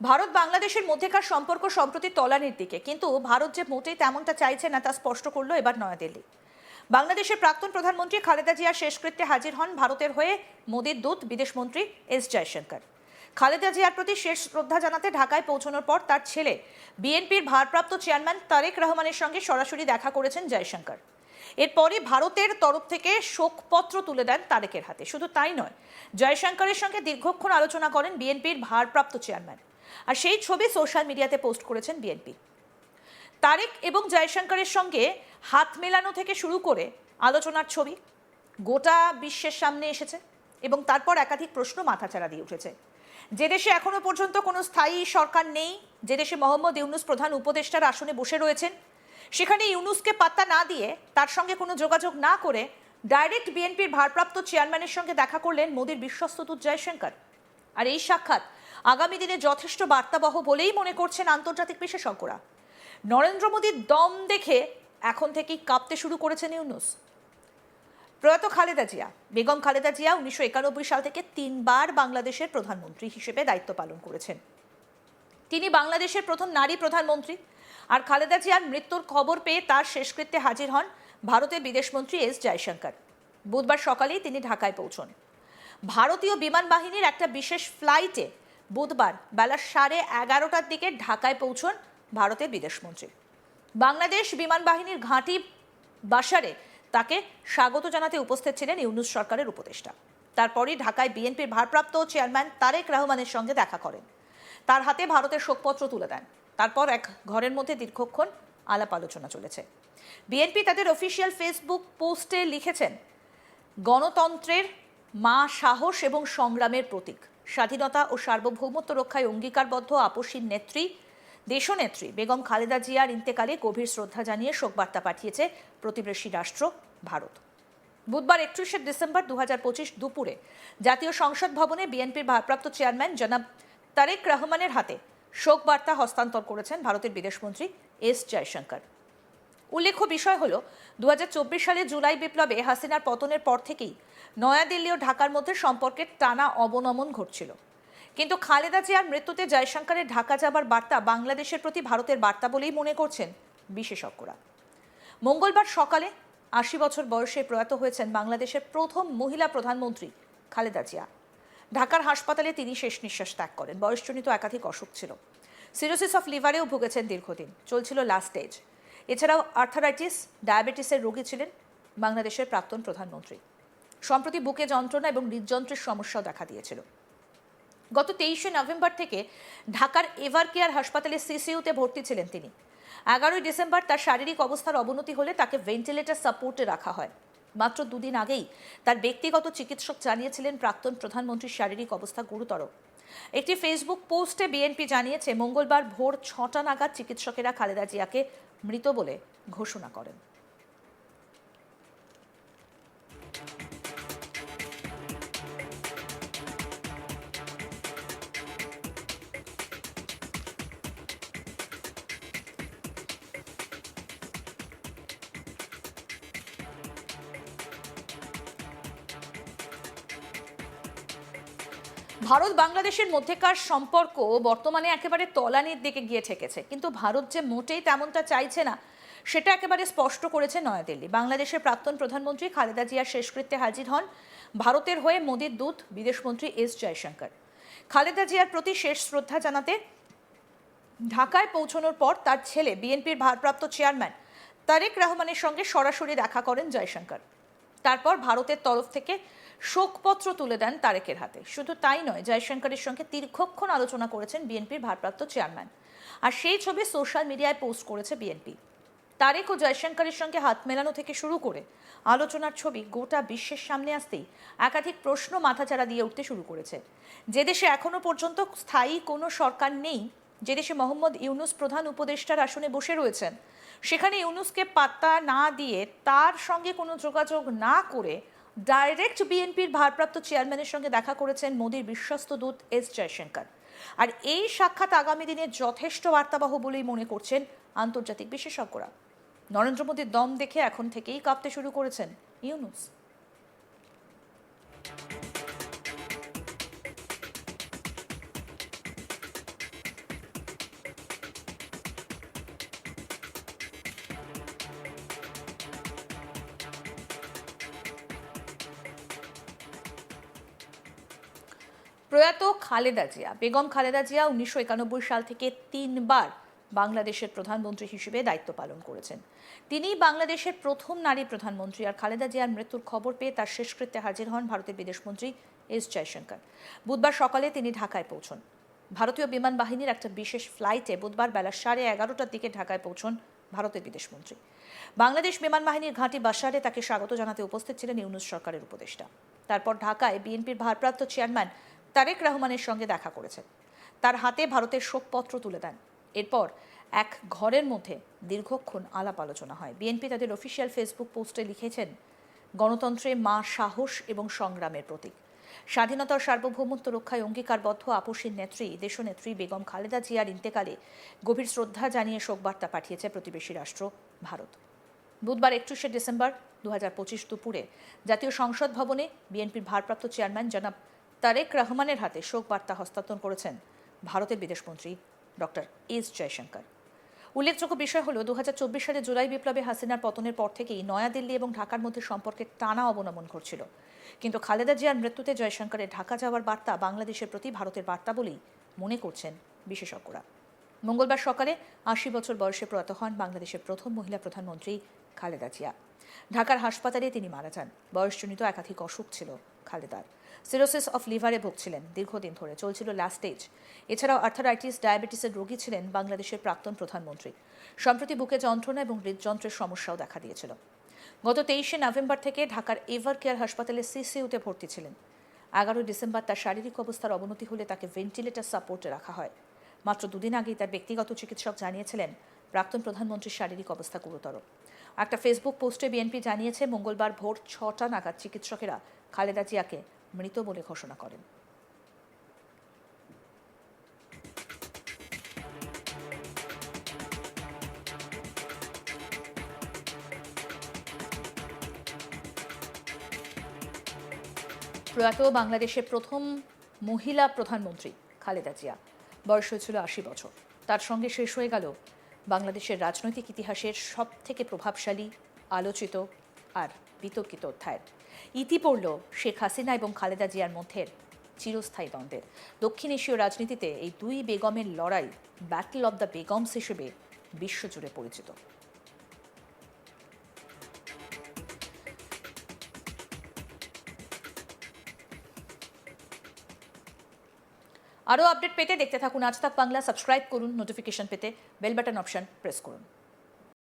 ভারত বাংলাদেশের মধ্যেকার সম্পর্ক সম্প্রতি তলানির দিকে, কিন্তু ভারত যে মোটেই তেমনটা চাইছে না তা স্পষ্ট করলো এবার নয়াদিল্লি। বাংলাদেশের প্রাক্তন প্রধানমন্ত্রী খালেদা জিয়া শেষকৃত্যে হাজির হন ভারতের হয়ে মোদির দূত বিদেশমন্ত্রী এস জয়শঙ্কর। খালেদা জিয়ার প্রতি শেষ শ্রদ্ধা জানাতে ঢাকায় পৌঁছানোর পর তার ছেলে বিএনপির ভারপ্রাপ্ত চেয়ারম্যান তারেক রহমানের সঙ্গে সরাসরি দেখা করেছেন জয়শঙ্কর। এরপরই ভারতের তরফ থেকে শোকপত্র তুলে দেন তারেকের হাতে। শুধু তাই নয়, জয়শঙ্করের সঙ্গে দীর্ঘক্ষণ আলোচনা করেন বিএনপির ভারপ্রাপ্ত চেয়ারম্যান, আর সেই ছবি সোশ্যাল মিডিয়াতে পোস্ট করেছেন বিএনপি। তারেক এবং জয়শঙ্করের সঙ্গে হাত মেলানো থেকে শুরু করে আলোচনার ছবি গোটা বিশ্বের সামনে এসেছে এবং তারপর একাধিক প্রশ্ন মাথাচাড়া দিয়ে উঠেছে। যে দেশে এখনো পর্যন্ত কোনো স্থায়ী সরকার নেই, যে দেশে মোহাম্মদ ইউনূস প্রধান উপদেষ্টার আসনে বসে রয়েছেন, সেখানে ইউনূসকে পাত্তা না দিয়ে, তার সঙ্গে কোনো যোগাযোগ না করে ডাইরেক্ট বিএনপির ভারপ্রাপ্ত চেয়ারম্যানের সঙ্গে দেখা করলেন মোদির বিশ্বস্ত দূত জয়শঙ্কর। আর এই সাক্ষাৎ আগামী দিনে যথেষ্ট বার্তাবহ বলেই মনে করছেন আন্তর্জাতিক বিশেষজ্ঞরা। নরেন্দ্র মোদীর দম দেখে এখন থেকেই কাঁপতে শুরু করেছেন ইউনূস। প্রয়াত খালেদা জিয়া, বেগম খালেদা জিয়া 1991 সাল থেকে 3 বার বাংলাদেশের প্রধানমন্ত্রী হিসেবে দায়িত্ব পালন করেছেন। তিনি বাংলাদেশের প্রথম নারী প্রধানমন্ত্রী। আর খালেদা জিয়ার মৃত্যুর খবর পেয়ে তার শেষকৃত্যে হাজির হন ভারতের বিদেশমন্ত্রী এস জয়শঙ্কর। বুধবার সকালেই তিনি ঢাকায় পৌঁছন। ভারতীয় বিমান বাহিনীর একটা বিশেষ ফ্লাইটে বুধবার বেলা 11:30টার দিকে ঢাকায় পৌঁছন ভারতের বিদেশমন্ত্রী। বাংলাদেশ বিমান বাহিনীর ঘাঁটি বাসারে তাকে স্বাগত জানাতে উপস্থিত ছিলেন ইউনূস সরকারের উপদেষ্টা। তারপরই ঢাকায় বিএনপির ভারপ্রাপ্ত চেয়ারম্যান তারেক রহমানের সঙ্গে দেখা করেন। তার হাতে ভারতের শোকপত্র তুলে দেন। তারপর এক ঘরের মধ্যে দীর্ঘক্ষণ আলাপ আলোচনা চলেছে। বিএনপি তাদের অফিসিয়াল ফেসবুক পোস্টে লিখেছেন, গণতন্ত্রের মা সাহস এবং সংগ্রামের প্রতীক, স্বাধীনতা ও সার্বভৌমত্ব রক্ষায় অঙ্গীকারবদ্ধ আপসীর নেত্রী দেশনেত্রী বেগম খালেদা জিয়ার ইন্তেকালে গভীর শ্রদ্ধা জানিয়ে শোকবার্তা পাঠিয়েছে প্রতিবেশী রাষ্ট্র ভারত। বুধবার 31শে ডিসেম্বর 2025 দুপুরে জাতীয় সংসদ ভবনে বিএনপির ভারপ্রাপ্ত চেয়ারম্যান জনাব তারেক রহমানের হাতে শোকবার্তা হস্তান্তর করেছেন ভারতের বিদেশমন্ত্রী এস জয়শঙ্কর। উল্লেখ্য বিষয় হল, 2024 সালে জুলাই বিপ্লবে হাসিনার পতনের পর থেকেই নয়াদিল্লি ও ঢাকার মধ্যে সম্পর্কের টানা অবনমন ঘটছিল। কিন্তু খালেদা জিয়ার মৃত্যুতে জয়শঙ্করের ঢাকা যাবার বার্তা বাংলাদেশের প্রতি ভারতের বার্তা বলেই মনে করছেন বিশেষজ্ঞরা। মঙ্গলবার সকালে 80 বছর বয়সে প্রয়াত হয়েছেন বাংলাদেশের প্রথম মহিলা প্রধানমন্ত্রী খালেদা জিয়া। ঢাকার হাসপাতালে তিনি শেষ নিঃশ্বাস ত্যাগ করেন। বয়সজনিত একাধিক অসুখ ছিল। সিরোসিস অফ লিভারেও ভুগেছেন দীর্ঘদিন, চলছিল লাস্ট স্টেজ। এছাড়াও আর্থারাইটিস, ডায়াবেটিসের রোগী ছিলেন বাংলাদেশের প্রাক্তন প্রধানমন্ত্রী। সম্প্রতি বুকে যন্ত্রণা এবং হৃদযন্ত্রের সমস্যাও দেখা দিয়েছিল। গত 23শে নভেম্বর থেকে ঢাকার এভার কেয়ার হাসপাতালে সিসিইউতে ভর্তি ছিলেন তিনি। 11ই ডিসেম্বর তার শারীরিক অবস্থার অবনতি হলে তাকে ভেন্টিলেটর সাপোর্টে রাখা হয়। মাত্র 2 দিন আগেই তার ব্যক্তিগত চিকিৎসক জানিয়েছিলেন প্রাক্তন প্রধানমন্ত্রীর শারীরিক অবস্থা গুরুতর। একটি ফেসবুক পোস্টে বিএনপি জানিয়েছে, মঙ্গলবার ভোর 6টা নাগাদ চিকিৎসকেরা খালেদা জিয়াকে মৃত বলে ঘোষণা করেন। ভারত বাংলাদেশের মধ্যেকার সম্পর্ক বর্তমানে একেবারে তলানির দিকে গিয়ে ঠেকেছে, কিন্তু ভারত যে মোটেই তেমনটা চাইছে না সেটা একেবারে স্পষ্ট করেছে নয়াদিল্লি। বাংলাদেশের প্রাক্তন প্রধানমন্ত্রী খালেদা জিয়ার শেষকৃত্যে হাজির হন ভারতের হয়ে মোদির দূত বিদেশমন্ত্রী এস জয়শঙ্কর। খালেদা জিয়ার প্রতি শেষ শ্রদ্ধা জানাতে ঢাকায় পৌঁছানোর পর তার ছেলে বিএনপির ভারপ্রাপ্ত চেয়ারম্যান তারেক রহমানের সঙ্গে সরাসরি দেখা করেন জয়শঙ্কর। তারপর ভারতের তরফ থেকে শোকপত্র তুলে দেন তারেকের হাতে। শুধু তাই নয়, জয়শঙ্করের সঙ্গে দীর্ঘক্ষণ আলোচনা করেছেন বিএনপির ভারপ্রাপ্ত চেয়ারম্যান, আর সেই ছবি সোশ্যাল মিডিয়ায় পোস্ট করেছে বিএনপি। তারেক ও জয়শঙ্করের সঙ্গে হাত মেলানো থেকে শুরু করে আলোচনার ছবি গোটা বিশ্বের সামনে আসতেই একাধিক প্রশ্ন মাথাচাড়া দিয়ে উঠতে শুরু করেছে। যে দেশে এখনো পর্যন্ত স্থায়ী কোনো সরকার নেই, যে দেশে মোহাম্মদ ইউনূস প্রধান উপদেষ্টার আসনে বসে রয়েছেন, সেখানে ইউনূসকে পাত্তা না দিয়ে, তার সঙ্গে কোনো যোগাযোগ না করে ডাইরেক্ট বিএনপির ভারপ্রাপ্ত চেয়ারম্যানের সঙ্গে দেখা করেছেন মোদির বিশ্বস্ত দূত এস জয়শঙ্কর। আর এই সাক্ষাৎ আগামী দিনে যথেষ্ট বার্তাবহ বলেই মনে করছেন আন্তর্জাতিক বিশেষজ্ঞরা। নরেন্দ্র মোদীর দম দেখে এখন থেকেই কাঁপতে শুরু করেছেন ইউনূস। প্রয়াত খালেদা জিয়া, বেগম খালেদা জিয়া 1991 সাল থেকে 3 বার বাংলাদেশের প্রধানমন্ত্রী হিসেবে দায়িত্ব পালন করেছেন। তিনি বাংলাদেশের প্রথম নারী প্রধানমন্ত্রী। আর খালেদা জিয়ার মৃত্যুর খবর পেয়ে তার শেষকৃত্যে হাজির হন ভারতের বিদেশমন্ত্রী এস জয়শঙ্কর। বুধবার সকালে তিনি ঢাকায় পৌঁছন। ভারতীয় বিমান বাহিনীর একটা বিশেষ ফ্লাইটে বুধবার বেলা 11:30টার দিকে ঢাকায় পৌঁছন ভারতের বিদেশমন্ত্রী। বাংলাদেশ বিমান বাহিনীর ঘাঁটি বাসারে তাকে স্বাগত জানাতে উপস্থিত ছিলেন ইউনূস সরকারের উপদেষ্টা। তারপর ঢাকায় বিএনপির ভারপ্রাপ্ত চেয়ারম্যান তারেক রহমানের সঙ্গে দেখা করেছেন। তার হাতে ভারতের শোকপত্র তুলে দেন। এরপর এক ঘরের মধ্যে দীর্ঘক্ষণ আলাপ আলোচনা হয়। বিএনপি তাদের অফিসিয়াল ফেসবুক পোস্টে লিখেছেন, গণতন্ত্রে মা সাহস এবং সংগ্রামের প্রতীক। স্বাধীনতার সার্বভৌমত্ব রক্ষায় অঙ্গীকারবদ্ধ আপসীর নেত্রী দেশনেত্রী বেগম খালেদা জিয়ার ইন্তেকালে গভীর শ্রদ্ধা জানিয়ে শোকবার্তা পাঠিয়েছে প্রতিবেশী রাষ্ট্র ভারত। বুধবার 31শে ডিসেম্বর 2025 দুপুরে জাতীয় সংসদ ভবনে বিএনপির ভারপ্রাপ্ত চেয়ারম্যান জনাব তারেক রহমানের হাতে শোকবার্তা হস্তান্তর করেছেন ভারতের বিদেশমন্ত্রী ডক্টর এস জয়শঙ্কর। উল্লেখযোগ্য বিষয় হল 2024 সালে জুলাই বিপ্লবে হাসিনার পতনের পর থেকেই নয়াদিল্লি এবং ঢাকার মধ্যে সম্পর্কের টানা অবনমন ঘটছিল। কিন্তু খালেদা জিয়ার মৃত্যুতে জয়শঙ্করের ঢাকা যাওয়ার বার্তা বাংলাদেশের প্রতি ভারতের বার্তা বলেই মনে করছেন বিশেষজ্ঞরা। মঙ্গলবার সকালে 80 বছর বয়সে প্রয়াত হন বাংলাদেশের প্রথম মহিলা প্রধানমন্ত্রী খালেদা জিয়া। ঢাকার হাসপাতালে তিনি মারা যান। বয়সজনিত একাধিক অসুখ ছিল খালেদার। সিরোসিস অফ লিভারে ভুগছিলেন দীর্ঘদিন ধরে, চলছিল লাস্ট স্টেজ। এছাড়াও আর্থারাইটিস, ডায়াবেটিসের রোগী ছিলেন বাংলাদেশের প্রাক্তন প্রধানমন্ত্রী। সম্প্রতি বুকে যন্ত্রণা এবং হৃদযন্ত্রের সমস্যাও দেখা দিয়েছিল। গত 23শে নভেম্বর থেকে ঢাকার এভার কেয়ার হাসপাতালে সিসিইউতে ভর্তি ছিলেন। 11 ডিসেম্বর তার শারীরিক অবস্থার অবনতি হলে তাকে ভেন্টিলেটর সাপোর্টে রাখা হয়। মাত্র দুদিন আগেই তার ব্যক্তিগত চিকিৎসক জানিয়েছিলেন প্রাক্তন প্রধানমন্ত্রীর শারীরিক অবস্থা গুরুতর। একটা ফেসবুক পোস্টে বিএনপি জানিয়েছে, মঙ্গলবার ভোর 6টা নাগাদ চিকিৎসকেরা খালেদা জিয়াকে মৃত বলে ঘোষণা করেন। প্রয়াত বাংলাদেশের প্রথম মহিলা প্রধানমন্ত্রী খালেদা জিয়া। বয়স হয়েছিল 80 বছর। তার সঙ্গে শেষ হয়ে গেল বাংলাদেশের রাজনৈতিক ইতিহাসের সবথেকে প্রভাবশালী, আলোচিত আর বিতর্কিত অধ্যায়ের। ইতি পড়ল শেখ হাসিনা এবং খালেদা জিয়ার মধ্যে চিরস্থায়ী দ্বন্দ্বের। দক্ষিণ এশীয় রাজনীতিতে এই দুই বেগমের লড়াই ব্যাটল অব দ্য বেগমস হিসেবে বিশ্বজুড়ে পরিচিত। আরও আপডেট পেতে দেখতে থাকুন আজ তাক বাংলা। সাবস্ক্রাইব করুন, নোটিফিকেশন পেতে বেল বাটন অপশন প্রেস করুন।